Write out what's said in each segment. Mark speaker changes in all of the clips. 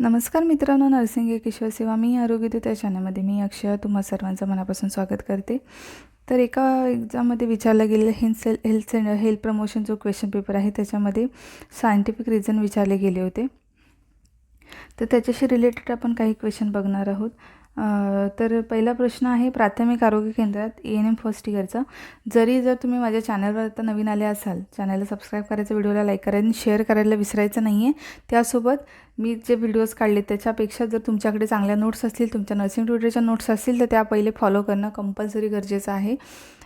Speaker 1: नमस्कार मित्रांनो, नर्सिंग एक ईश्वर सेवा. मी आरोग्यदूत या चॅनलमध्ये मी अक्षय तुम्हा सर्वांचं मनापासून स्वागत करते. तर एका एक्झाममध्ये विचारलं गेलेलं हेल्थ प्रमोशन जो क्वेश्चन पेपर आहे त्याच्यामध्ये सायंटिफिक रिझन विचारले गेले होते. तर त्याच्याशी रिलेटेड आपण काही क्वेश्चन बघणार आहोत. तर पहिला प्रश्न आहे, प्राथमिक आरोग्य केंद्रात ANM फर्स्ट इयरचा. जर तुम्ही माझ्या चॅनलवर आता नवीन आले असाल, चॅनलला सबस्क्राईब करायचं, व्हिडिओला लाईक करायचं आणि शेअर करायला विसरायचं नाही आहे. त्यासोबत मी जे व्हिडिओज काढले त्याच्यापेक्षा जर तुमच्याकडे चांगल्या नोट्स असतील, तुमच्या नर्सिंग ट्युटरच्या नोट्स असतील, तर त्या पहिले फॉलो करणं कंपल्सरी गरजेचं आहे.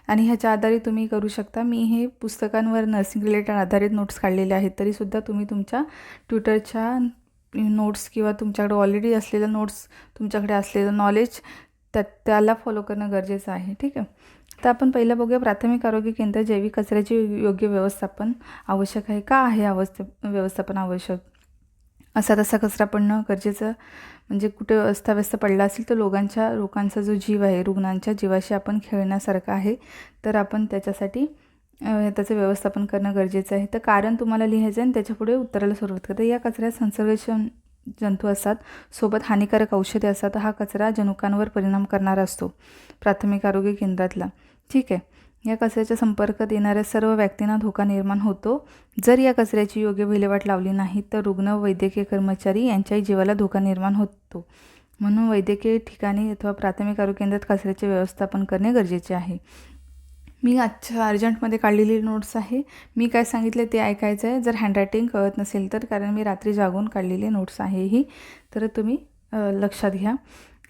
Speaker 1: आणि ह्याच्या आधारे तुम्ही करू शकता. मी हे पुस्तकांवर नर्सिंग रिलेटेड आधारित नोट्स काढलेले आहेत, तरीसुद्धा तुम्ही तुमच्या ट्युटरच्या नोट्स किंवा तुमच्याकडे ऑलरेडी असलेलं नोट्स, तुमच्याकडे असलेलं नॉलेज त्याला फॉलो करणं गरजेचं आहे. ठीक आहे. तर आपण पहिलं बघूया, प्राथमिक आरोग्य केंद्र जैविक कचऱ्याचे योग्य व्यवस्थापन आवश्यक आहे. का आहे व्यवस्थापन आवश्यक? असा तसा कचरा पडणं गरजेचं, म्हणजे कुठे अस्ताव्यस्त पडला असेल तर लोकांचा जो जीव आहे, रुग्णांच्या जीवाशी आपण खेळण्यासारखं आहे. तर आपण त्याच्यासाठी त्याचं व्यवस्थापन करणं गरजेचं आहे. तर कारण तुम्हाला लिहायचं आहे आणि त्याच्यापुढे उत्तराला सुरुवात करता. या कचऱ्यात संसर्गक्षम जंतू असतात, सोबत हानिकारक औषधे असतात. हा कचरा जनुकांवर परिणाम करणारा असतो प्राथमिक आरोग्य केंद्रातला. ठीक आहे. या कचऱ्याच्या संपर्कात येणाऱ्या सर्व व्यक्तींना धोका निर्माण होतो. जर या कचऱ्याची योग्य विल्हेवाट लावली नाही तर रुग्ण, वैद्यकीय कर्मचारी यांच्याही जीवाला धोका निर्माण होतो. म्हणून वैद्यकीय ठिकाणी अथवा प्राथमिक आरोग्य केंद्रात कचऱ्याचे व्यवस्थापन करणे गरजेचे आहे. मी आजच्या अर्जंटमध्ये काढलेली नोट्स आहे. मी काय सांगितले ते ऐकायचं आहे. जर हँडरायटिंग कळत नसेल तर, कारण मी रात्री जागून काढलेली नोट्स आहे ही, तर तुम्ही लक्षात घ्या.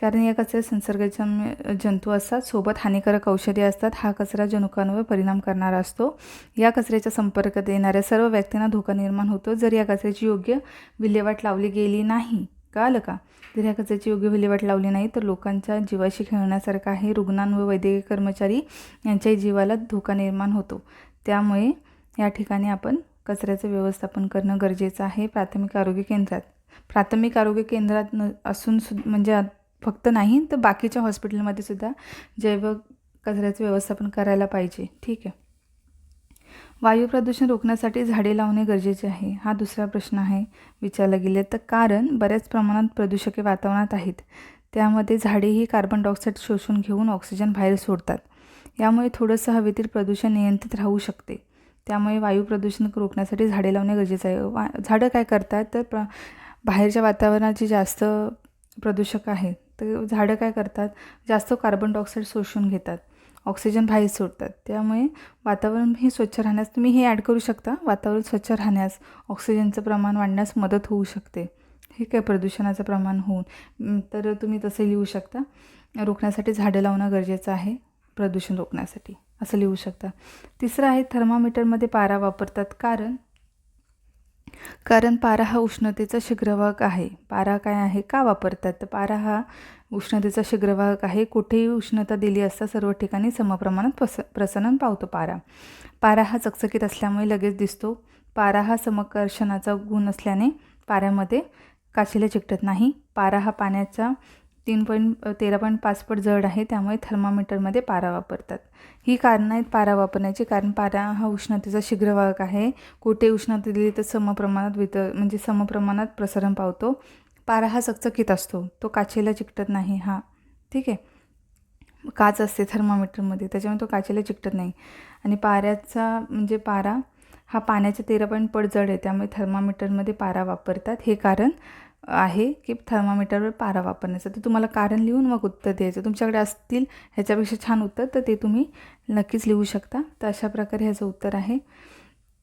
Speaker 1: कारण या कचऱ्यात संसर्गाचे जंतू असतात, सोबत हानिकारक औषधे असतात. हा कचरा जनुकांवर परिणाम करणारा असतो. या कचऱ्याच्या संपर्कात येणाऱ्या सर्व व्यक्तींना धोका निर्माण होतो. जर या कचऱ्याची योग्य विल्हेवाट लावली गेली नाही, कळलं का? जर ह्या कचऱ्याची योग्य विल्हेवाट लावली नाही तर लोकांच्या जीवाशी खेळण्यासारखं आहे. रुग्णां व वैद्यकीय कर्मचारी यांच्याही जीवाला धोका निर्माण होतो. त्यामुळे या ठिकाणी आपण कचऱ्याचं व्यवस्थापन करणं गरजेचं आहे प्राथमिक आरोग्य केंद्रात. प्राथमिक आरोग्य केंद्रात असून म्हणजे फक्त नाही तर बाकीच्या हॉस्पिटलमध्ये सुद्धा जैव कचऱ्याचं व्यवस्थापन करायला पाहिजे. ठीक आहे. वायू प्रदूषण रोखण्यासाठी झाडे लावणे गरजेचे आहे. हा दुसरा प्रश्न आहे विचारला गेले. तर कारण बऱ्याच प्रमाणात प्रदूषके वातावरणात आहेत. त्यामध्ये झाडेही कार्बन डायऑक्साईड शोषून घेऊन ऑक्सिजन बाहेर सोडतात. यामुळे थोडंसं हवेतील प्रदूषण नियंत्रित राहू शकते. त्यामुळे वायू प्रदूषण रोखण्यासाठी झाडे लावणे गरजेचं आहे. झाडं काय करतात तर बाहेरच्या वातावरणाचे जास्त प्रदूषक आहेत, तर झाडं काय करतात, जास्त कार्बन डायऑक्साईड शोषून घेतात, ऑक्सिजन बाहेर सोडतात. त्यामुळे वातावरण हे स्वच्छ राहण्यास तुम्ही हे ॲड करू शकता. वातावरण स्वच्छ राहण्यास, ऑक्सिजनचं प्रमाण वाढण्यास मदत होऊ शकते. हे काय प्रदूषणाचं प्रमाण होऊन, तर तुम्ही तसं लिहू शकता. रोखण्यासाठी झाडं लावणं गरजेचं आहे प्रदूषण रोखण्यासाठी, असं लिहू शकता. तिसरं आहे, थर्मामीटरमध्ये पारा वापरतात. कारण पारा हा उष्णतेचा शीघ्रवाहक आहे. पारा काय आहे, का वापरतात? तर पारा हा उष्णतेचा शीघ्रवाहक आहे. कुठेही उष्णता दिली असता सर्व ठिकाणी समप्रमाणात प्रसरण पावतो पारा हा चकचकीत असल्यामुळे लगेच दिसतो. पारा हा समकर्षणाचा गुण असल्याने पाऱ्यामध्ये काचेला चिकटत नाही. पारा हा पाण्याचा 13.5 पट जड आहे. त्यामुळे थर्मामीटरमध्ये पारा वापरतात. ही कारणं आहेत पारा वापरण्याची. कारण पारा हा उष्णतेचा शीघ्रवाहक आहे. कुठे उष्णता दिली तर समप्रमाणात प्रसरण पावतो. पारा हा चकचकीत असतो, तो काचेला चिकटत नाही. ठीक आहे. काच असते थर्मामीटरमध्ये, त्याच्यामुळे तो काचेला चिकटत नाही. आणि पारा हा पाण्याच्या 13 पट जड आहे. त्यामुळे थर्मामीटरमध्ये पारा वापरतात. हे कारण आहे की थर्मामीटरवर पारा वापरण्याचं. तर तुम्हाला कारण लिहून मग उत्तर द्यायचं. तुमच्याकडे असतील ह्याच्यापेक्षा छान उत्तर, तर ते तुम्ही नक्कीच लिहू शकता. तर अशा प्रकारे ह्याचं उत्तर आहे.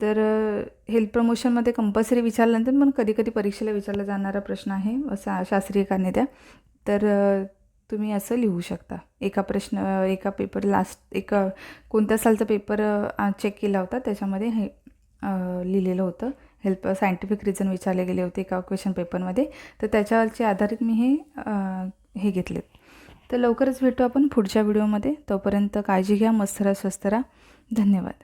Speaker 1: तर हेल्थ प्रमोशनमध्ये कंपल्सरी विचारल्यानंतर पण कधी कधी परीक्षेला विचारला जाणारा प्रश्न आहे, असा शास्त्रीय कारणे द्या. तर तुम्ही असं लिहू शकता. एका पेपर कोणत्या सालचा पेपर चेक केला होता, त्याच्यामध्ये हे लिहिलेलं होतं. सायंटिफिक रिझन विचारले गेले होते एका क्वेश्चन पेपरमध्ये. तर त्याच्यावरचे आधारित मी हे घेतलेत. तर लवकरच भेटू आपण पुढच्या व्हिडिओमध्ये. तोपर्यंत काळजी घ्या, मस्त राहा, स्वस्थ राहा. धन्यवाद.